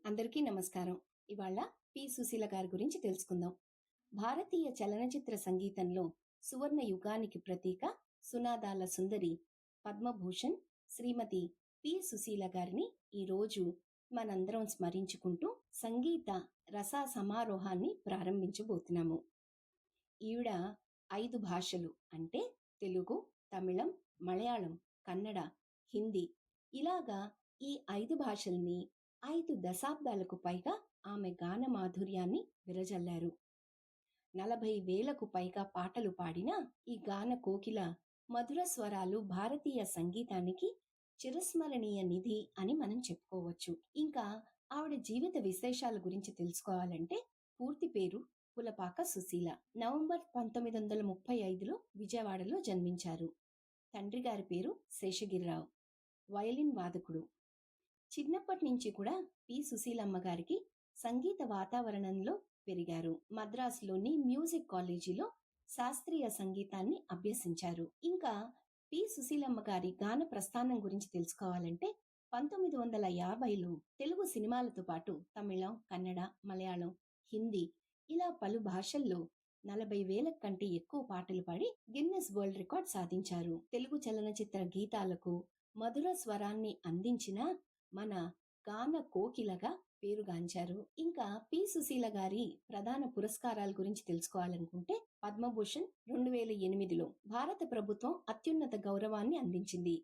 అందరికీ నమస్కారం. ఇవాళ పి. సుశీల గారి గురించి తెలుసుకుందాం. భారతీయ చలనచిత్ర సంగీతంలో సువర్ణ యుగానికి ప్రతీక, సునాదాల సుందరి, పద్మభూషణ్ శ్రీమతి పి. సుశీల గారిని ఈరోజు మనందరం స్మరించుకుంటూ సంగీత రస సమారోహాన్ని ప్రారంభించబోతున్నాము. ఈవిడ 5 భాషలు అంటే తెలుగు, తమిళం, మలయాళం, కన్నడ, హిందీ ఇలాగా ఈ 5 భాషల్ని 5 దశాబ్దాలకు పైగా ఆమె గాన మాధుర్యాన్ని విరజల్లారు. 40,000కు పైగా పాటలు పాడిన ఈ గాన కోకిల మధుర స్వరాలు భారతీయ సంగీతానికి చిరస్మరణీయ నిధి అని మనం చెప్పుకోవచ్చు. ఇంకా ఆవిడ జీవిత విశేషాల గురించి తెలుసుకోవాలంటే పూర్తి పేరు పులపాక సుశీల. నవంబర్ 1935లో విజయవాడలో జన్మించారు. తండ్రి గారి పేరు శేషగిరిరావు, వయలిన్ వాదకుడు. చిన్నప్పటి నుంచి కూడా పి. సుశీలమ్మ గారికి సంగీత వాతావరణంలో పెరిగారు. మద్రాసులోని మ్యూజిక్ కాలేజీలో శాస్త్రీయ సంగీతాన్ని అభ్యసించారు. ఇంకా పి. సుశీలమ్మ గారి గాన ప్రస్థానం గురించి తెలుసుకోవాలంటే 1950లో తెలుగు సినిమాలతో పాటు తమిళం, కన్నడ, మలయాళం, హిందీ ఇలా పలు భాషల్లో 40,000 కంటే ఎక్కువ పాటలు పాడి గిన్నెస్ వరల్డ్ రికార్డ్ సాధించారు. తెలుగు చలనచిత్ర గీతాలకు మధుర స్వరాన్ని అందించిన మన గాన కోకిలగా పేరుగాంచారు. ఇంకా పి. సుశీల గారి ప్రధాన పురస్కారాల గురించి తెలుసుకోవాలనుకుంటే పద్మభూషణ్ 2008లో భారత ప్రభుత్వం అత్యున్నత గౌరవాన్ని అందించింది.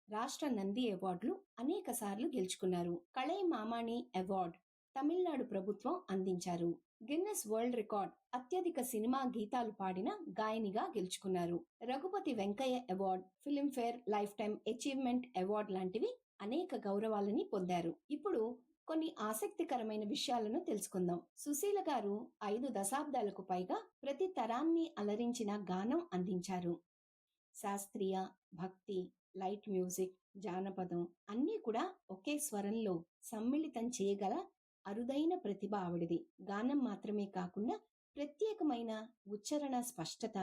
రాష్ట్ర నంది అవార్డులు అనేక సార్లు గెలుచుకున్నారు. కళై మామాణి అవార్డు తమిళనాడు ప్రభుత్వం అందించారు. గిన్నెస్ వరల్డ్ రికార్డ్ అత్యధిక సినిమా గీతాలు పాడిన గాయనిగా గెలుచుకున్నారు. Raghupathi Venkaiah award, Filmfare lifetime achievement award లాంటివి అనేక గౌరవాలని పొందారు. ఇప్పుడు కొన్ని ఆసక్తికరమైన విషయాలను తెలుసుకుందాం. సుశీల గారు 5 దశాబ్దాలకు పైగా ప్రతి తరాన్ని అలరించిన గానం అందించారు. శాస్త్రీయ, భక్తి, లైట్ మ్యూజిక్, జానపదం అన్నీ కూడా ఒకే స్వరంలో సమ్మిళితం చేయగల అరుదైన ప్రతిభ ఆవిడది. గానం మాత్రమే కాకుండా ప్రత్యేకమైన ఉచ్చారణ స్పష్టత,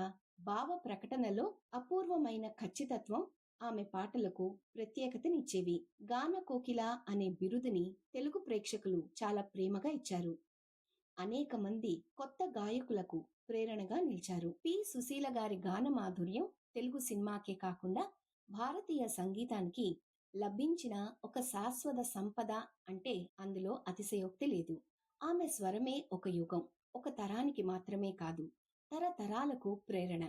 భావ ప్రకటనలో అపూర్వమైన ఖచ్చితత్వం ఆమె పాటలకు ప్రత్యేకతనిచ్చేవి. గాన కోకిల అనే బిరుదుని తెలుగు ప్రేక్షకులు చాలా ప్రేమగా ఇచ్చారు. అనేక మంది కొత్త గాయకులకు ప్రేరణగా నిలిచారు. పి. సుశీల గారి గాన మాధుర్యం తెలుగు సినిమాకే కాకుండా భారతీయ సంగీతానికి లభించిన ఒక శాశ్వత సంపద అంటే అందులో అతిశయోక్తి లేదు. ఆమె స్వరమే ఒక యుగం, ఒక తరానికి మాత్రమే కాదు, తరతరాలకు ప్రేరణ.